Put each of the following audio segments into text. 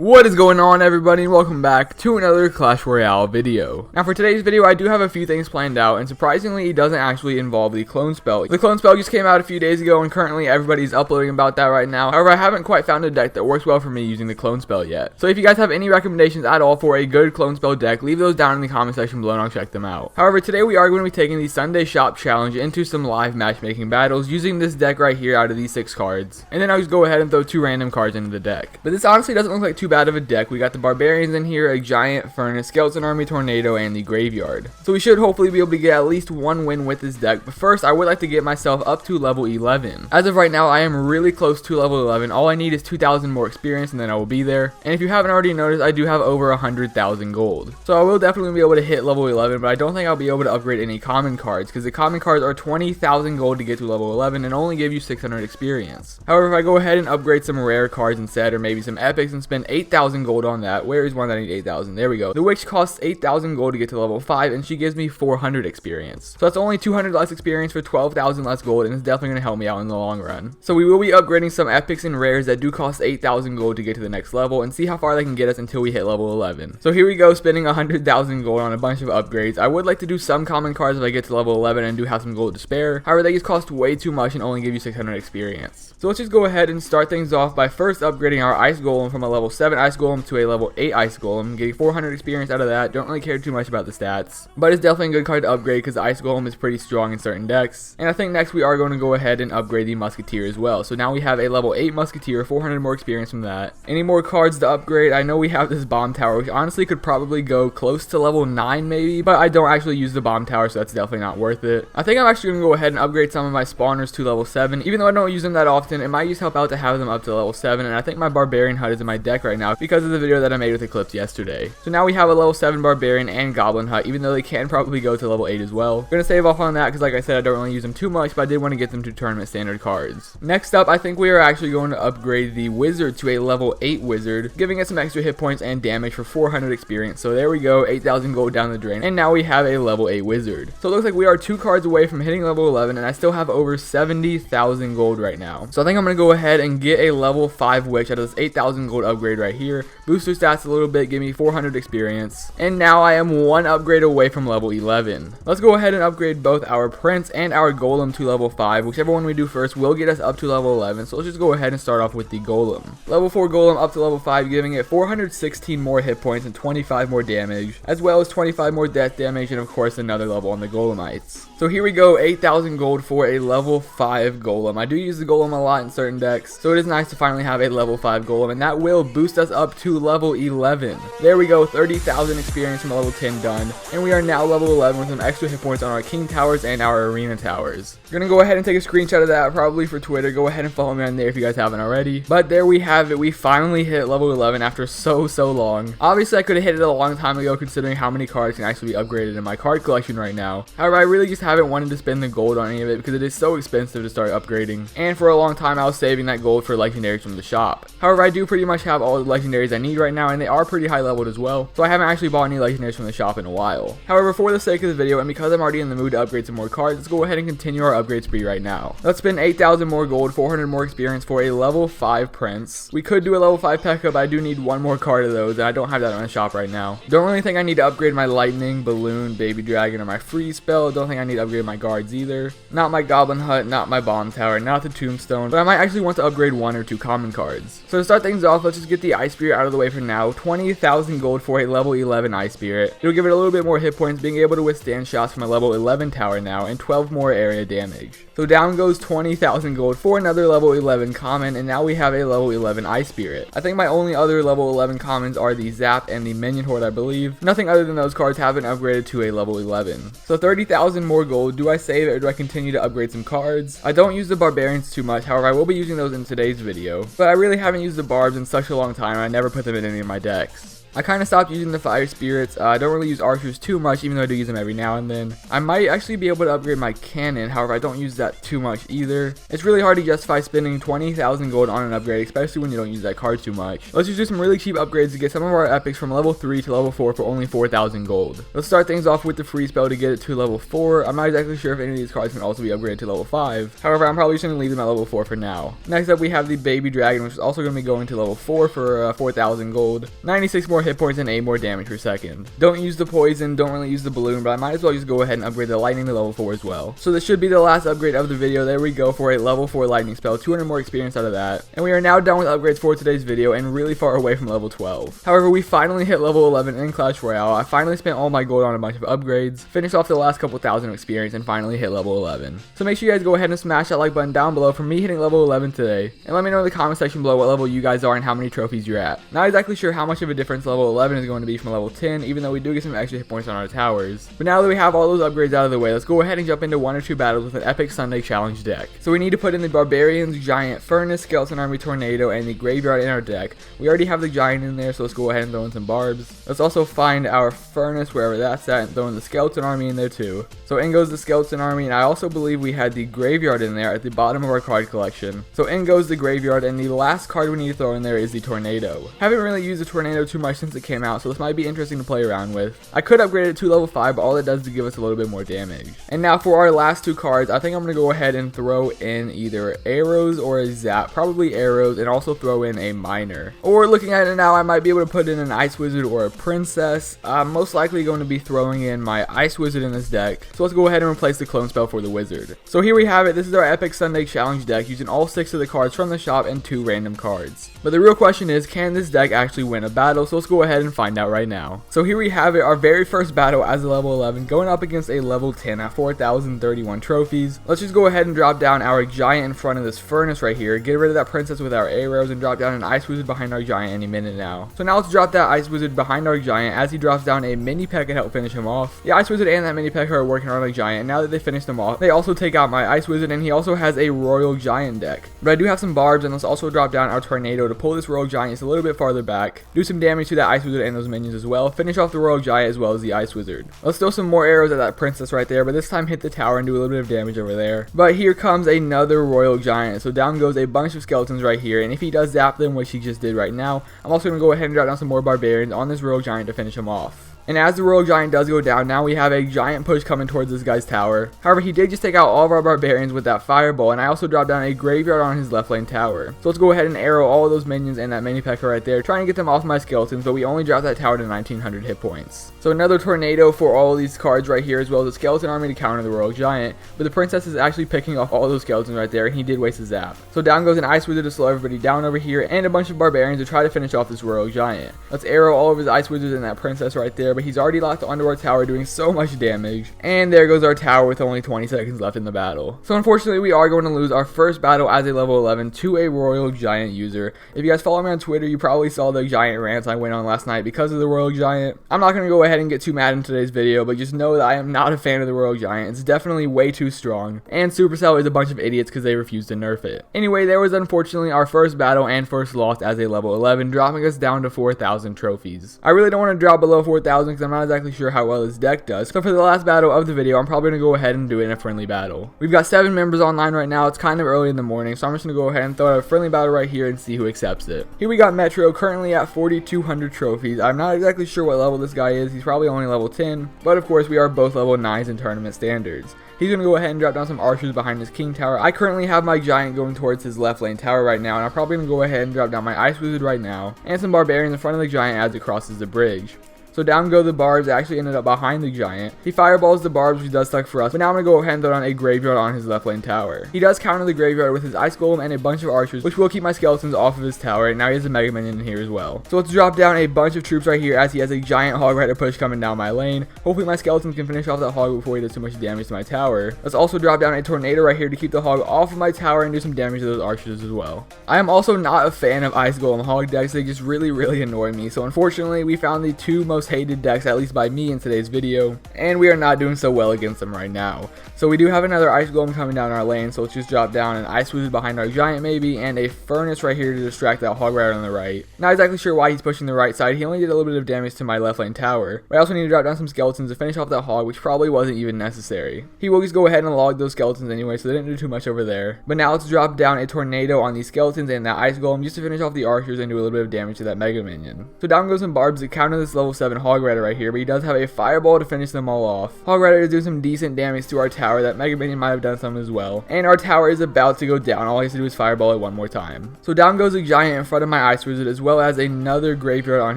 What is going on, everybody, and welcome back to another Clash Royale video. Now for today's video I do have a few things planned out, and surprisingly it doesn't actually involve the clone spell. The clone spell just came out a few days ago and currently everybody's uploading about that right now. However, I haven't quite found a deck that works well for me using the clone spell yet. So if you guys have any recommendations at all for a good clone spell deck, leave those down in the comment section below and I'll check them out. However, today we are going to be taking the Sunday Shop Challenge into some live matchmaking battles using this deck right here out of these 6 cards. And then I'll just go ahead and throw 2 random cards into the deck. But this honestly doesn't look like too bad of a deck. We got the Barbarians in here, a Giant, Furnace, Skeleton Army, Tornado, and the Graveyard. So we should hopefully be able to get at least one win with this deck, but first I would like to get myself up to level 11. As of right now, I am really close to level 11. All I need is 2,000 more experience and then I will be there. And if you haven't already noticed, I do have over 100,000 gold. So I will definitely be able to hit level 11, but I don't think I'll be able to upgrade any common cards, because the common cards are 20,000 gold to get to level 11 and only give you 600 experience. However, if I go ahead and upgrade some rare cards instead, or maybe some epics, and spend 8,000 gold on that. Where is one that I need 8,000? There we go. The Witch costs 8,000 gold to get to level 5, and she gives me 400 experience. So that's only 200 less experience for 12,000 less gold, and it's definitely going to help me out in the long run. So we will be upgrading some epics and rares that do cost 8,000 gold to get to the next level, and see how far they can get us until we hit level 11. So here we go, spending 100,000 gold on a bunch of upgrades. I would like to do some common cards if I get to level 11 and do have some gold to spare. However, they just cost way too much and only give you 600 experience. So let's just go ahead and start things off by first upgrading our Ice Golem from a level 7 Ice Golem to a level 8 Ice Golem, getting 400 experience out of that. Don't really care too much about the stats, but it's definitely a good card to upgrade because the Ice Golem is pretty strong in certain decks. And I think next we are going to go ahead and upgrade the Musketeer as well. So now we have a level 8 Musketeer, 400 more experience from that. Any more cards to upgrade? I know we have this Bomb Tower, which honestly could probably go close to level 9 maybe, but I don't actually use the Bomb Tower, so that's definitely not worth it. I think I'm actually going to go ahead and upgrade some of my spawners to level 7. Even though I don't use them that often, it might just help out to have them up to level 7, and I think my Barbarian Hut is in my deck right now because of the video that I made with Eclipse yesterday. So now we have a level 7 Barbarian and Goblin Hut, even though they can probably go to level 8 as well. I'm going to save off on that because, like I said, I don't really use them too much, but I did want to get them to tournament standard cards. Next up, I think we are actually going to upgrade the Wizard to a level 8 Wizard, giving us some extra hit points and damage for 400 experience. So there we go, 8,000 gold down the drain, and now we have a level 8 Wizard. So it looks like we are 2 cards away from hitting level 11, and I still have over 70,000 gold right now. So I think I'm going to go ahead and get a level 5 Witch out of this 8,000 gold upgrade right here, boost her stats a little bit, give me 400 experience, and now I am 1 upgrade away from level 11. Let's go ahead and upgrade both our Prince and our Golem to level 5. Whichever one we do first will get us up to level 11, so let's just go ahead and start off with the Golem. Level 4 Golem up to level 5, giving it 416 more hit points and 25 more damage, as well as 25 more death damage, and of course another level on the Golemites. So here we go, 8,000 gold for a level 5 Golem. I do use the Golem a lot in certain decks, so it is nice to finally have a level 5 Golem, and that will boost us up to level 11. There we go, 30,000 experience from level 10 done, and we are now level 11 with some extra hit points on our King Towers and our Arena Towers. We're gonna go ahead and take a screenshot of that, probably for Twitter. Go ahead and follow me on there if you guys haven't already. But there we have it, we finally hit level 11 after so long. Obviously I could have hit it a long time ago considering how many cards can actually be upgraded in my card collection right now. However, I really just haven't wanted to spend the gold on any of it because it is so expensive to start upgrading, and for a long time I was saving that gold for legendaries from the shop. However, I do pretty much have all the legendaries I need right now, and they are pretty high leveled as well, so I haven't actually bought any legendaries from the shop in a while. However, for the sake of the video and because I'm already in the mood to upgrade some more cards, let's go ahead and continue our upgrade spree right now. Let's spend 8,000 more gold, 400 more experience for a level 5 Prince. We could do a level 5 P.E.K.K.A, but I do need one more card of those, and I don't have that on the shop right now. Don't really think I need to upgrade my Lightning, Balloon, Baby Dragon, or my Freeze spell. Don't think I need to upgrade my guards either. Not my Goblin Hut, not my Bomb Tower, not the Tombstone, but I might actually want to upgrade 1 or 2 common cards. So to start things off, let's just get the Ice Spirit out of the way for now. 20,000 gold for a level 11 Ice Spirit. It'll give it a little bit more hit points, being able to withstand shots from a level 11 tower now, and 12 more area damage. So down goes 20,000 gold for another level 11 common, and now we have a level 11 Ice Spirit. I think my only other level 11 commons are the Zap and the Minion Horde, I believe. Nothing other than those cards have been upgraded to a level 11. So 30,000 more gold. Do I save it or do I continue to upgrade some cards? I don't use the Barbarians too much, however I will be using those in today's video, but I really haven't used the Barbs in such a long time and I never put them in any of my decks. I kind of stopped using the fire spirits. I don't really use archers too much, even though I do use them every now and then. I might actually be able to upgrade my cannon, however I don't use that too much either. It's really hard to justify spending 20,000 gold on an upgrade, especially when you don't use that card too much. Let's just do some really cheap upgrades to get some of our epics from level 3 to level 4 for only 4,000 gold. Let's start things off with the free spell to get it to level 4. I'm not exactly sure if any of these cards can also be upgraded to level 5. However, I'm probably just going to leave them at level 4 for now. Next up, we have the baby dragon, which is also going to be going to level 4 for 4,000 gold, 96 more hit points, and 8 more damage per second. Don't use the poison, don't really use the balloon, but I might as well just go ahead and upgrade the lightning to level 4 as well. So this should be the last upgrade of the video. There we go for a level 4 lightning spell, 200 more experience out of that. And we are now done with upgrades for today's video and really far away from level 12. However, we finally hit level 11 in Clash Royale. I finally spent all my gold on a bunch of upgrades, finished off the last couple thousand of experience, and finally hit level 11. So make sure you guys go ahead and smash that like button down below for me hitting level 11 today. And let me know in the comment section below what level you guys are and how many trophies you're at. Not exactly sure how much of a difference level 11 is going to be from level 10, even though we do get some extra hit points on our towers. But now that we have all those upgrades out of the way, let's go ahead and jump into 1 or 2 battles with an epic Sunday challenge deck. So we need to put in the Barbarians, Giant, Furnace, Skeleton Army, Tornado, and the Graveyard in our deck. We already have the Giant in there, so let's go ahead and throw in some Barbs. Let's also find our Furnace wherever that's at and throw in the Skeleton Army in there too. So in goes the Skeleton Army, and I also believe we had the Graveyard in there at the bottom of our card collection. So in goes the Graveyard, and the last card we need to throw in there is the Tornado. Haven't really used the Tornado too much since it came out, so this might be interesting to play around with. I could upgrade it to level 5, but all it does is give us a little bit more damage. And now for our last 2 cards, I think I'm going to go ahead and throw in either arrows or a zap, probably arrows, and also throw in a miner. Or looking at it now, I might be able to put in an ice wizard or a princess. I'm most likely going to be throwing in my ice wizard in this deck, so let's go ahead and replace the clone spell for the wizard. So here we have it. This is our epic Sunday challenge deck using all 6 of the cards from the shop and 2 random cards. But the real question is, can this deck actually win a battle? So let's go ahead and find out right now. So here we have it, our very first battle as a level 11, going up against a level 10 at 4,031 trophies. Let's just go ahead and drop down our giant in front of this furnace right here, get rid of that princess with our arrows, and drop down an ice wizard behind our giant any minute now. So now let's drop that ice wizard behind our giant as he drops down a mini peck to help finish him off. The ice wizard and that mini peck are working on our giant, and now that they finished him off, they also take out my ice wizard, and he also has a royal giant deck. But I do have some barbs, and let's also drop down our tornado to pull this royal giant just a little bit farther back, do some damage to that ice wizard and those minions as well, finish off the royal giant as well as the ice wizard. Let's throw some more arrows at that princess right there, but this time hit the tower and do a little bit of damage over there. But here comes another royal giant, so down goes a bunch of skeletons right here, and if he does zap them, which he just did right now, I'm also going to go ahead and drop down some more barbarians on this royal giant to finish him off. And as the royal giant does go down, now we have a giant push coming towards this guy's tower. However, he did just take out all of our barbarians with that fireball, and I also dropped down a graveyard on his left lane tower. So let's go ahead and arrow all of those minions and that mini pecker right there, trying to get them off my skeletons, but we only dropped that tower to 1900 hit points. So another tornado for all of these cards right here, as well as a skeleton army to counter the royal giant, but the princess is actually picking off all those skeletons right there, and he did waste a zap. So down goes an ice wizard to slow everybody down over here, and a bunch of barbarians to try to finish off this royal giant. Let's arrow all of his ice wizards and that princess right there, but he's already locked onto our tower, doing so much damage. And there goes our tower with only 20 seconds left in the battle. So unfortunately, we are going to lose our first battle as a level 11 to a royal giant user. If you guys follow me on Twitter, you probably saw the giant rants I went on last night because of the royal giant. I'm not going to go ahead and get too mad in today's video, but just know that I am not a fan of the royal giant. It's definitely way too strong, and Supercell is a bunch of idiots because they refuse to nerf it. Anyway, there was unfortunately our first battle and first loss as a level 11, dropping us down to 4,000 trophies. I really don't want to drop below 4,000 because I'm not exactly sure how well this deck does. So for the last battle of the video, I'm probably going to go ahead and do it in a friendly battle. We've got 7 members online right now. It's kind of early in the morning, so I'm just going to go ahead and throw out a friendly battle right here and see who accepts it. Here we got Metro, currently at 4,200 trophies. I'm not exactly sure what level this guy is. He's probably only level 10, but of course we are both level 9s in tournament standards. He's going to go ahead and drop down some archers behind his king tower. I currently have my giant going towards his left lane tower right now, and I'm probably going to go ahead and drop down my ice wizard right now, and some barbarians in front of the giant as it crosses the bridge. So down go the barbs, actually ended up behind the giant. He fireballs the barbs, which does suck for us, but now I'm going to go ahead and throw down a graveyard on his left lane tower. He does counter the graveyard with his ice golem and a bunch of archers, which will keep my skeletons off of his tower, and now he has a mega minion in here as well. So let's drop down a bunch of troops right here as he has a giant hog rider push coming down my lane. Hopefully my skeletons can finish off that hog before he does too much damage to my tower. Let's also drop down a tornado right here to keep the hog off of my tower and do some damage to those archers as well. I am also not a fan of ice golem hog decks. They just really annoy me. So unfortunately, we found the 2 most hated decks, at least by me in today's video, and we are not doing so well against them right now. So we do have another Ice Golem coming down our lane, so let's just drop down an Ice Wizard behind our Giant maybe, and a Furnace right here to distract that Hog Rider on the right. Not exactly sure why he's pushing the right side. He only did a little bit of damage to my left lane tower, but I also need to drop down some skeletons to finish off that Hog, which probably wasn't even necessary. He will just go ahead and log those skeletons anyway, so they didn't do too much over there. But now let's drop down a Tornado on these skeletons and that Ice Golem just to finish off the archers and do a little bit of damage to that Mega Minion. So down goes some barbs to counter this level 7 Hog Rider right here, but he does have a Fireball to finish them all off. Hog Rider is doing some decent damage to our tower. That Mega Minion might have done some as well. And our tower is about to go down. All he has to do is Fireball it one more time. So down goes a Giant in front of my Ice Wizard, as well as another Graveyard on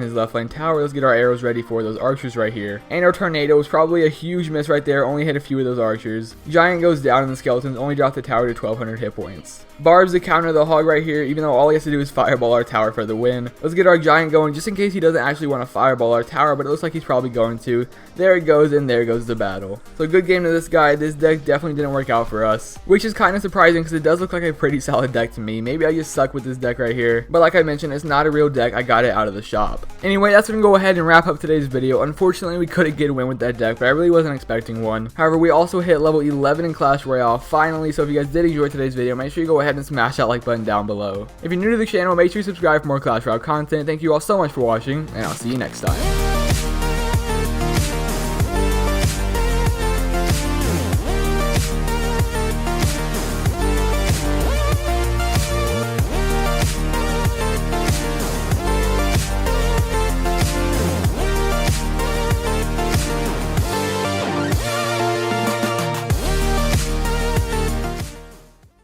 his left lane tower. Let's get our arrows ready for those archers right here. And our Tornado was probably a huge miss right there. Only hit a few of those archers. Giant goes down and the skeletons only drop the tower to 1200 hit points. Barbs to counter the Hog right here, even though all he has to do is Fireball our tower for the win. Let's get our Giant going just in case he doesn't actually want to Fireball our tower, but it looks like he's probably going to. There it goes, and there goes the battle. So good game to this guy. This deck definitely didn't work out for us, which is kind of surprising because it does look like a pretty solid deck to me. Maybe I just suck with this deck right here, but like I mentioned, it's not a real deck. I got it out of the shop. Anyway, that's going to go ahead and wrap up today's video. Unfortunately, we couldn't get a win with that deck, but I really wasn't expecting one. However, we also hit level 11 in Clash Royale finally, so if you guys did enjoy today's video, make sure you go ahead and smash that like button down below. If you're new to the channel, make sure you subscribe for more Clash Royale content. Thank you all so much for watching, and I'll see you next time.